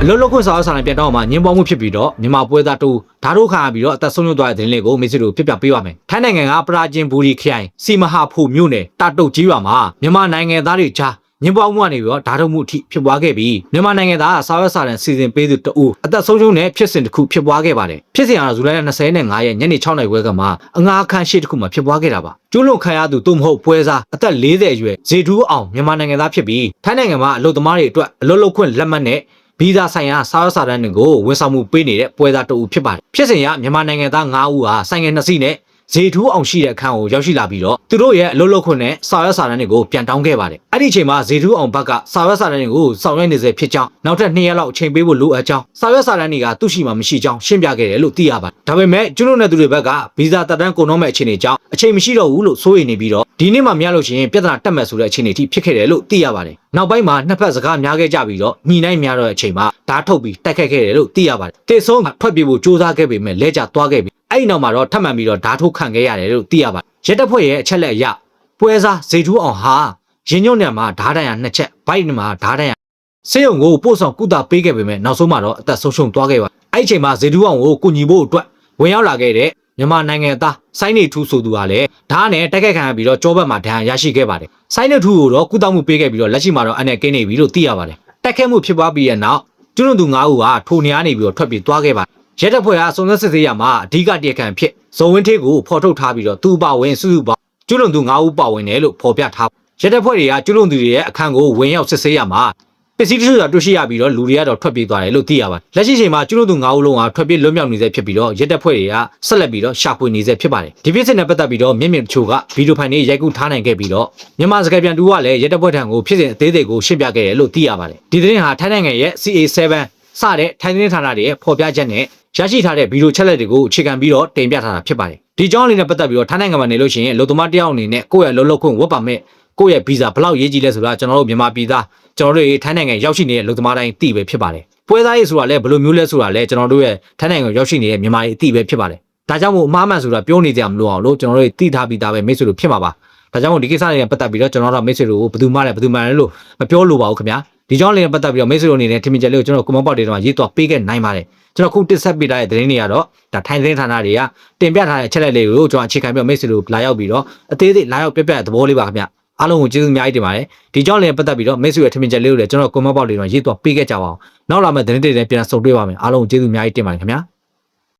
လောလောကွန်စာဆာနဲ့ပြန်တော့မှညင်ပေါ်မှုဖြစ်ပြီးတော့မြန်မာပွဲသားတူဓာတ်တို့ခံရပြီးတော့အသက်ဆုံးရှုံးသွားတဲ့တဲ့လေးကိုမိတ်ဆွေတို့ပြပြပေးပါမယ်ထိုင်းနိုင်ငံကပရာဂျင်ဘူရီခရိုင်စီမဟာဖိုမြို့နယ်တာတုတ်ကြီးရွာမှာမြန်မာနိုင်ငံသားတွေကြားညင်ပေါ်မှုကနေပြီးတော့ဓာတ်တို့မှုအထိဖြစ်ပွားခဲ့ပြီးမြန်မာနိုင်ငံသားစာရွက်စာတမ်းစီစဉ်ပေးသူတအူအသက်ဆုံးရှုံးတဲ့ဖြစ်စဉ်တစ်ခုဖြစ်ပွားခဲ့ပါတယ်ဖြစ်စဉ်ကတော့ဇူလိုင်လ25ရက်ညနေ6နာရီခွဲကမှအငှားအခန်းရှိတစ်ခုမှာဖြစ်ပွားခဲ့တာပါကျူးလွန်ခံရသူသို့မဟုတ်ပွဲစားအသက်40အရွယ်ဇေဒူးအောင်မြန်မာနိုင်ငံသားဖြစ်ပြီးထိုင်းနိုင်ငံမှာအလုပ်သမားတွေအတွက်အလုပ်လုပ်ခွင့်လက်မှတ်နဲ့ဗီဇာဆိုင်ရာစာရွက်စာတမ်းတွေကိုဝန်ဆောင်မှုပေးနေတဲ့ပွဲသားတအူဖြစ်ပါတယ်ဖြစ်စဉ်ရမြန်မာနိုင်ငံသား9ဦးဟာဆိုင်ငယ်2စီးနဲ့ဇေထူးအောင်ရှိတဲ့အခန်းကိုရောက်ရှိလာပြီးတော့သူတို့ရဲ့အလုပ်လုပ်ခွင့်နဲ့စာရွက်စာတမ်းတွေကိုပြန်တောင်းခဲ့ပါတယ်အဲ့ဒီအချိန်မှာဇေထူးအောင်ဘက်ကစာရွက်စာတမ်းတွေကိုဆောင်ရွက်နေစေဖြစ်ကြောင်းနောက်ထပ်2ရက်လောက်အချိန်ပေးဖို့လိုအပ်ကြောင်းစာရွက်စာတမ်းတွေကသူ့ရှိမှမရှိကြောင်းရှင်းပြခဲ့တယ်လို့သိရပါတယ်ဒါပေမဲ့ကျွလွန်တဲ့သူတွေဘက်ကဗီဇာတက်တန်းကုန်တော့မဲ့အခြေအနေကြောင့်အချိန်မရှိတော့ဘူးလို့စိုးရိမ်နေပြီးတော့ဒီနေ့မှမရလို့ရှိရင်ပြဿနာတက်မဲ့ဆိုတဲ့အခြေအနေအထိဖြစ်ခဲ့တယ်လို့သိရပါတယ်နောက်ပိုင်းမှာနှစ်ဖက်စကားများခဲ့ကြပြီးတော့ညီနိုင်များတော့တဲ့အချိန်မှာဓာတ်ထုတ်ပြီးတိုက်ခတ်ခဲ့တယ်လို့သိရပါတယ်တေဆုံးထွက်ပြေးဖို့စ조사ခဲ့ပေမဲ့လဲကျသွားခဲ့ပြီးအဲ့ဒီနောက်မှာတော့ထပ်မံပြီးတော့ဓာတ်ထုတ်ခံခဲ့ရတယ်လို့သိရပါတယ်ရက်တပ်ဖွဲ့ရဲ့အချက်လက်အရပွဲစားဇေထူးအောင်ဟာရင်ညွန့်နယ်မှာဓာတ်တန်ရ2ချက်ဘိုက်မှာဓာတ်တန်ရစေယုံကိုပို့ဆောင်ကုသပေးခဲ့ပေမဲ့နောက်ဆုံးမှာတော့အသက်ဆုံးရှုံးသွားခဲ့ပါအဲ့ဒီအချိန်မှာဇေထူးအောင်ကိုကူညီဖို့အတွက်ဝင်ရောက်လာခဲ့တဲ့မြန်မာနိုင်ငံသားစိုင်းနေထူးဆိုသူကလည်းဓာတ်နဲ့တိုက်ခိုက်ခံရပြီးတော့ကြောဘက်မှာဒဏ်ရာရရှိခဲ့ပါတယ်စိုင်းနေထူးကိုတော့ကုသမှုပေးခဲ့ပြီးတော့လက်ရှိမှာတော့အနေကင်းနေပြီလို့သိရပါတယ်တိုက်ခိုက်မှုဖြစ်ပွားပြီးတဲ့နောက်ကျွလွန်သူ9ဦးဟာထိုနေရာနေပြီးတော့ထွက်ပြေးသွားခဲ့ပါတယ်ရဲတပ်ဖွဲ့ကစုံစမ်းစစ်ဆေးရမှာအဓိကတရားခံဖြစ်ဇုံဝင်းထေးကိုဖော်ထုတ်ထားပြီးတော့သူ့ပါဝင်စုစုပေါင်းကျွလွန်သူ9ဦးပါဝင်တယ်လို့ဖော်ပြထားရဲတပ်ဖွဲ့တွေကကျွလွန်သူတွေရဲ့အခန်းကိုဝင်ရောက်စစ်ဆေးရမှာပစ္စည်းတချို့တွေ့ရှိရပြီးတော့လူတွေကတော့ထွက်ပြေးသွားတယ်လို့သိရပါတယ်လက်ရှိချိန်မှာကျွလွန်သူ9ဦးလုံးဟာထွက်ပြေးလွတ်မြောက်နေစေဖြစ်ပြီးတော့ရဲတပ်ဖွဲ့တွေကဆက်လက်ပြီးတော့ရှာဖွေနေစေဖြစ်ပါတယ်ဒီဖြစ်စဉ်နဲ့ပတ်သက်ပြီးတော့မျက်မြင်တချို့ကဗီဒီယိုဖိုင်တွေရိုက်ကူးထားနိုင်ခဲ့ပြီးတော့မြန်မာစကားပြန်တူကလည်းရဲတပ်ဖွဲ့ထံကိုဖြစ်စဉ်အသေးသေးကိုရှင်းပြခဲ့တယ်လို့သိရပါတယ်ဒီသတင်းဟာထိုင်းနိုင်ငံရဲ့ CA7 စတဲ့ထိုင်းသတင်းဌာနတွေရဲ့ဖော်ပြချက်နဲ့ရရှိထားတဲ့ဗီဒီယိုချက်လက်တွေကိုအခြေခံပြီးတော့တင်ပြထားတာဖြစ်ပါတယ်ဒီကြောင်းလေးနဲ့ပတ်သက်ပြီးတော့ထိုင်းနိုင်ငံမှာနေလို့ရှိရင်လုံသမားတယောက်အနေနဲ့ကိုယ့်ရဲ့လုံလောက်ခွင့်ဝတ်ပါမဲ့ကိုယ့်ရဲ့ဗီဇာဘယ်လောက်ရေးကြည့်လဲဆိုတာကျွန်တော်တို့မြန်မာပြည်သားကျွန်တော်တို့ထိုင်းနိုင်ငံရောက်ရှိနေတဲ့လုံသမားတိုင်းသိပဲဖြစ်ပါတယ်ပွဲသားရေးဆိုတာလည်းဘယ်လိုမျိုးလဲဆိုတာလည်းကျွန်တော်တို့ရဲ့ထိုင်းနိုင်ငံရောက်ရှိနေတဲ့မြန်မာတွေသိပဲဖြစ်ပါတယ်ဒါကြောင့်မို့အမှားမှန်ဆိုတာပြောနေကြမလို့အောင်လို့ကျွန်တော်တို့သိထားပြီးသားပဲမိတ်ဆွေတို့ဖြစ်မှာပါဒါကြောင့်မို့ဒီကိစ္စတွေနဲ့ပတ်သက်ပြီးတော့ကျွန်တော်တို့မိတ်ဆွေတို့ကိုဘယ်သူမှလည်းလို့မပြောလိုပါဘူးခင်ဗျာဒီကြောင်းလေးနဲ့ပတ်သက်ပြီးတော့မိတ်ဆွေတို့အနေနဲ့ထင်မြင်ချက်လေးကိုကျွန်တော်ကွန်မန့်ဘောက်တွေတော့ရေးသွားပေးခဲ့နိုင်ပါတယ်ကျွန်တော်ခုတစ်ဆက်ပေးထားတဲ့သတင်းတွေကတော့ဒါထိုင်းသတင်းဌာနတွေကတင်ပြထားတဲ့အချက်လက်လေးကိုကျွန်တော်အခြေခံပြီးတော့မိတ်ဆွေတို့လာရောက်ပြီးတော့အသေးသေးလာရောက်ပြပြတဲ့သဘောလေးပါခင်ဗျအားလုံးကိုကျေးဇူးအများကြီးတင်ပါတယ်ဒီကြောင်းလေးနဲ့ပတ်သက်ပြီးတော့မိတ်ဆွေရဲ့ထင်မြင်ချက်လေးကိုလည်းကျွန်တော်ကွန်မန့်ဘောက်တွေတော့ရေးသွားပေးခဲ့ကြပါအောင်နောက်လာမယ့်သတင်းတွေနဲ့ပြန်ဆုံတွေ့ပါမယ်အားလုံးကိုကျေးဇူးအများကြီးတင်ပါတယ်ခင်ဗျာ